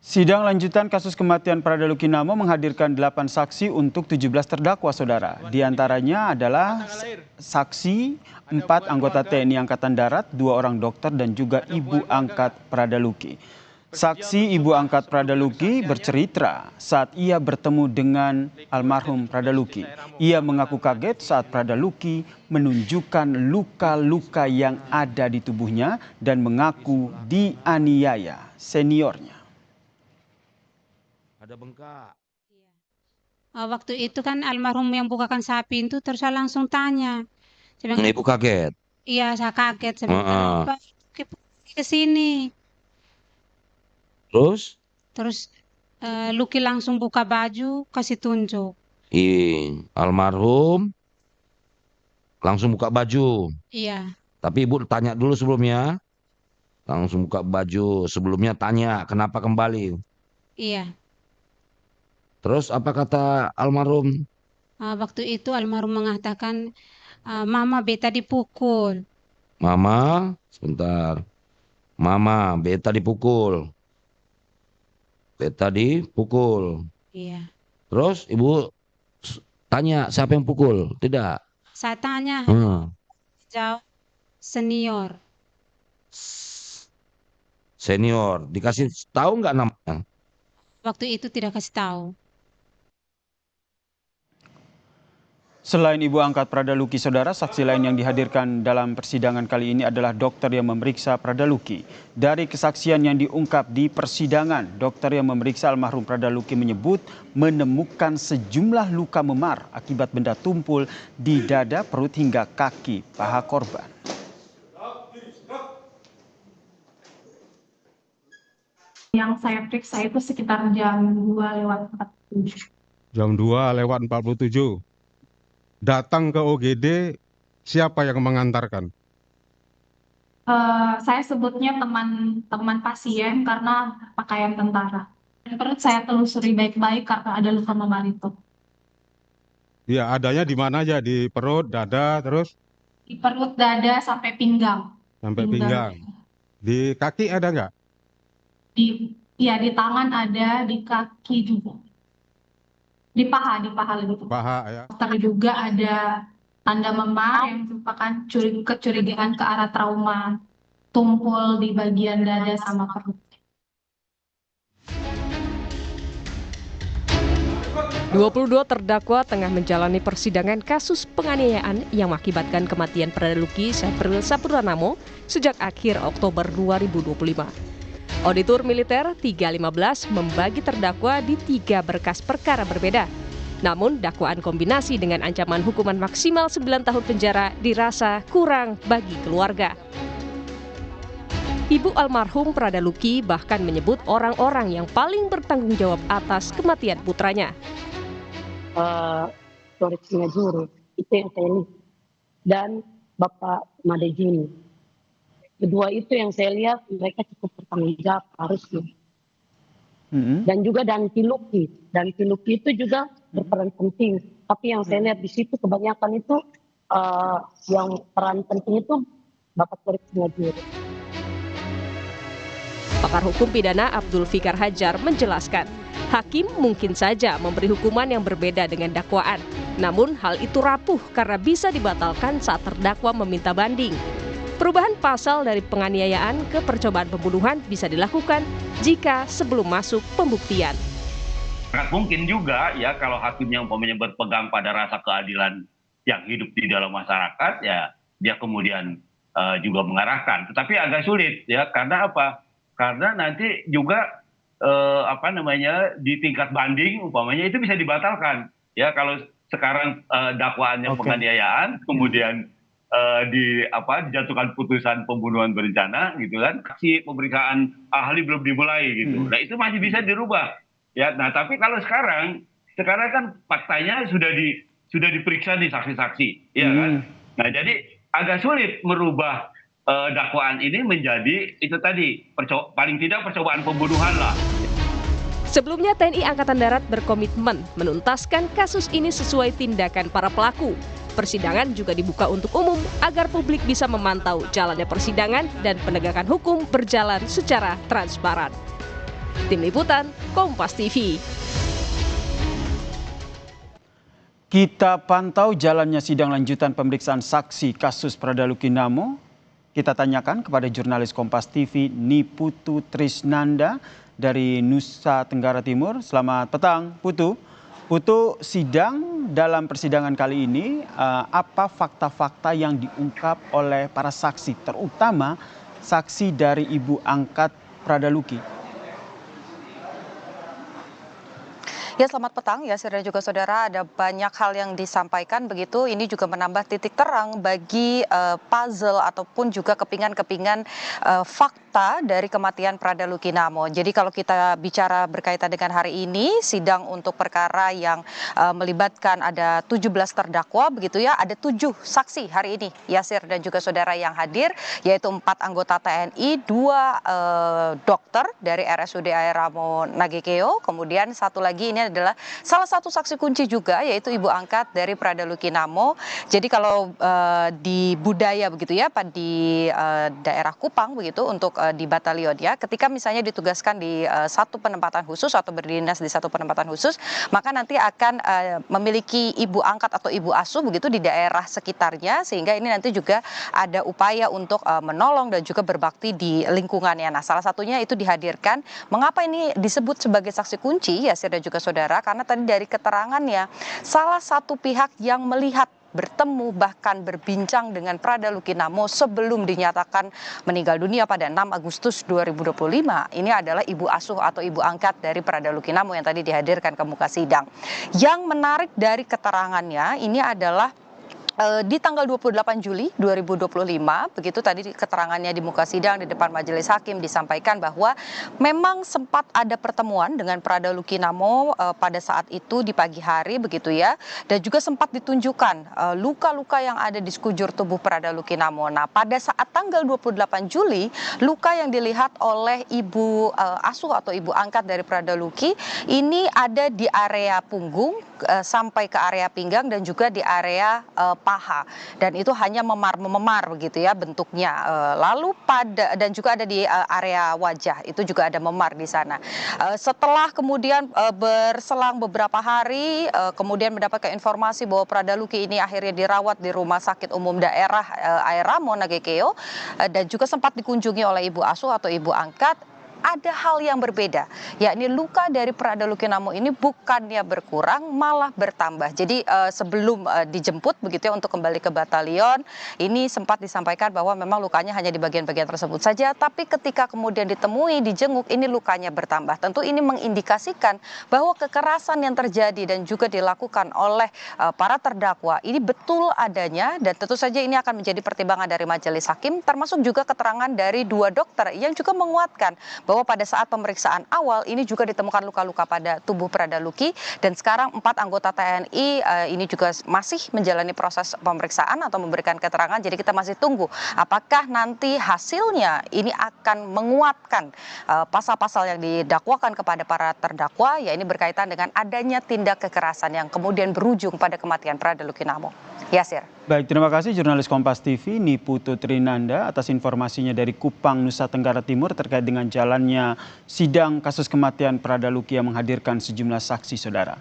Sidang lanjutan kasus kematian Prada Lukinamo menghadirkan 8 saksi untuk 17 terdakwa, saudara. Di antaranya adalah saksi 4 anggota TNI Angkatan Darat, 2 orang dokter dan juga ibu angkat Prada Luki. Saksi ibu angkat Prada Luki bercerita saat ia bertemu dengan almarhum Prada Luki. Ia mengaku kaget saat Prada Luki menunjukkan luka-luka yang ada di tubuhnya dan mengaku dianiaya seniornya. Ada bengkak. Waktu itu kan almarhum yang bukakan sapi itu terus saya langsung tanya. Saya bilang, Ibu kaget. iya saya kaget. Saya bilang, Heeh. kenapa ke sini? Terus Luki langsung buka baju, kasih tunjuk. almarhum langsung buka baju. Iya, Tapi ibu tanya dulu sebelumnya. Langsung buka baju. Sebelumnya tanya kenapa kembali. iya. Terus apa kata almarhum? Waktu itu almarhum mengatakan, Mama beta dipukul. Mama, sebentar. Mama, beta dipukul. Beta dipukul. Iya. Terus ibu tanya siapa yang pukul? Tidak. Saya tanya, jawab senior. Senior. Dikasih tahu nggak namanya? Waktu itu tidak kasih tahu. Selain ibu angkat Prada Luki, saudara, saksi lain yang dihadirkan dalam persidangan kali ini adalah dokter yang memeriksa Prada Luki. Dari kesaksian yang diungkap di persidangan, dokter yang memeriksa almarhum Prada Luki menyebut menemukan sejumlah luka memar akibat benda tumpul di dada, perut hingga kaki paha korban. Yang saya periksa itu sekitar jam 2:47. Jam 2:47. Datang ke OGD, siapa yang mengantarkan? Saya sebutnya teman pasien karena pakaian tentara. Perut saya telusuri baik-baik karena ada luka memar itu. Ya, adanya di mana aja? Di perut, dada, terus Di perut, dada, sampai pinggang. sampai pinggang. Di kaki ada nggak? Di tangan ada, di kaki juga. Di paha lebih tepat. Paha ya. Dokter juga ada tanda memar yang merupakan kecurigaan ke arah trauma tumpul di bagian dada sama perut. 22 terdakwa tengah menjalani persidangan kasus penganiayaan yang mengakibatkan kematian Prada Luki Syahril Saputranamo sejak akhir Oktober 2025. Auditor Militer 315 membagi terdakwa di 3 berkas perkara berbeda. Namun dakwaan kombinasi dengan ancaman hukuman maksimal 9 tahun penjara dirasa kurang bagi keluarga. Ibu almarhum Prada Luki bahkan menyebut orang-orang yang paling bertanggung jawab atas kematian putranya. Flores Ngajuru, itu yang saya lihat. Dan Bapak Madejini. Kedua itu yang saya lihat mereka cukup bertanggung jawab harusnya. Dan juga Danti Luki. Danti Luki itu juga berperan penting. Tapi yang saya lihat di situ kebanyakan itu yang peran penting itu Bapak Flores Ngajuru. Pakar hukum pidana Abdul Fikar Hajar menjelaskan, hakim mungkin saja memberi hukuman yang berbeda dengan dakwaan. Namun hal itu rapuh karena bisa dibatalkan saat terdakwa meminta banding. Perubahan pasal dari penganiayaan ke percobaan pembunuhan bisa dilakukan jika sebelum masuk pembuktian. Sangat mungkin juga ya kalau hakimnya umpamanya berpegang pada rasa keadilan yang hidup di dalam masyarakat, ya dia kemudian juga mengarahkan. Tetapi agak sulit ya, karena apa? Karena nanti juga di tingkat banding umpamanya itu bisa dibatalkan ya kalau sekarang dakwaannya penganiayaan kemudian dijatuhkan putusan pembunuhan berencana gitu kan, si pemeriksaan ahli belum dimulai gitu. Nah itu masih bisa dirubah ya. Nah tapi kalau sekarang kan faktanya sudah diperiksa nih saksi-saksi ya kan. Nah jadi agak sulit merubah dakwaan ini menjadi itu tadi paling tidak percobaan pembunuhan lah. Sebelumnya TNI Angkatan Darat berkomitmen menuntaskan kasus ini sesuai tindakan para pelaku. Persidangan juga dibuka untuk umum agar publik bisa memantau jalannya persidangan dan penegakan hukum berjalan secara transparan. Tim Liputan, Kompas TV. Kita pantau jalannya sidang lanjutan pemeriksaan saksi kasus Pradaluki Namo. Kita tanyakan kepada jurnalis Kompas TV Niputu Trisnanda dari Nusa Tenggara Timur. Selamat petang, Putu. Putu, sidang dalam persidangan kali ini, apa fakta-fakta yang diungkap oleh para saksi, terutama saksi dari ibu angkat Pradaluki? Ya, selamat petang ya, dan juga saudara. Ada banyak hal yang disampaikan begitu. Ini juga menambah titik terang bagi puzzle ataupun juga kepingan-kepingan fakta dari kematian Pradaluki Namo. Jadi kalau kita bicara berkaitan dengan hari ini, sidang untuk perkara yang melibatkan ada 17 terdakwa begitu ya. Ada 7 saksi hari ini, Yasir dan juga saudara yang hadir, yaitu 4 anggota TNI, 2 dokter dari RSUD Air Ramo Nagekeo, kemudian satu lagi ini adalah salah satu saksi kunci juga, yaitu ibu angkat dari Pradaluki Namo. Jadi kalau di budaya begitu ya, di daerah Kupang begitu untuk di batalion ya, ketika misalnya ditugaskan di satu penempatan khusus atau berdinas di satu penempatan khusus, maka nanti akan memiliki ibu angkat atau ibu asuh begitu di daerah sekitarnya, sehingga ini nanti juga ada upaya untuk menolong dan juga berbakti di lingkungannya. Nah, salah satunya itu dihadirkan. Mengapa ini disebut sebagai saksi kunci ya, dan juga saudara, karena tadi dari keterangannya salah satu pihak yang melihat, bertemu, bahkan berbincang dengan Pradaluki Namo sebelum dinyatakan meninggal dunia pada 6 Agustus 2025. Ini adalah ibu asuh atau ibu angkat dari Pradaluki Namo yang tadi dihadirkan ke muka sidang. Yang menarik dari keterangannya ini adalah di tanggal 28 Juli 2025, begitu tadi keterangannya di muka sidang di depan majelis hakim disampaikan bahwa memang sempat ada pertemuan dengan Pradaluki Namo pada saat itu di pagi hari begitu ya, dan juga sempat ditunjukkan luka-luka yang ada di sekujur tubuh Pradaluki Namo. Nah, pada saat tanggal 28 Juli, luka yang dilihat oleh ibu asuh atau ibu angkat dari Pradaluki ini ada di area punggung sampai ke area pinggang dan juga di area paha, dan itu hanya memar begitu ya bentuknya. Lalu dan juga ada di area wajah, itu juga ada memar di sana. Setelah kemudian berselang beberapa hari, kemudian mendapatkan informasi bahwa Pradaluki ini akhirnya dirawat di Rumah Sakit Umum Daerah Air Ramo Nagekeo, dan juga sempat dikunjungi oleh ibu asuh atau ibu angkat. Ada hal yang berbeda, yakni luka dari Pradaluki Namo ini bukannya berkurang, malah bertambah. Jadi sebelum dijemput begitu ya untuk kembali ke batalion, ini sempat disampaikan bahwa memang lukanya hanya di bagian-bagian tersebut saja, tapi ketika kemudian ditemui, dijenguk, ini lukanya bertambah. Tentu ini mengindikasikan bahwa kekerasan yang terjadi dan juga dilakukan oleh para terdakwa ini betul adanya, dan tentu saja ini akan menjadi pertimbangan dari majelis hakim, termasuk juga keterangan dari 2 dokter yang juga menguatkan bahwa pada saat pemeriksaan awal ini juga ditemukan luka-luka pada tubuh Pradaluki, dan sekarang 4 anggota TNI ini juga masih menjalani proses pemeriksaan atau memberikan keterangan. Jadi kita masih tunggu apakah nanti hasilnya ini akan menguatkan pasal-pasal yang didakwakan kepada para terdakwa, ya ini berkaitan dengan adanya tindak kekerasan yang kemudian berujung pada kematian Pradaluki Namo. Yasir. Baik, terima kasih jurnalis Kompas TV Niputu Trinanda atas informasinya dari Kupang, Nusa Tenggara Timur terkait dengan jalannya sidang kasus kematian Pradaluki yang menghadirkan sejumlah saksi saudara.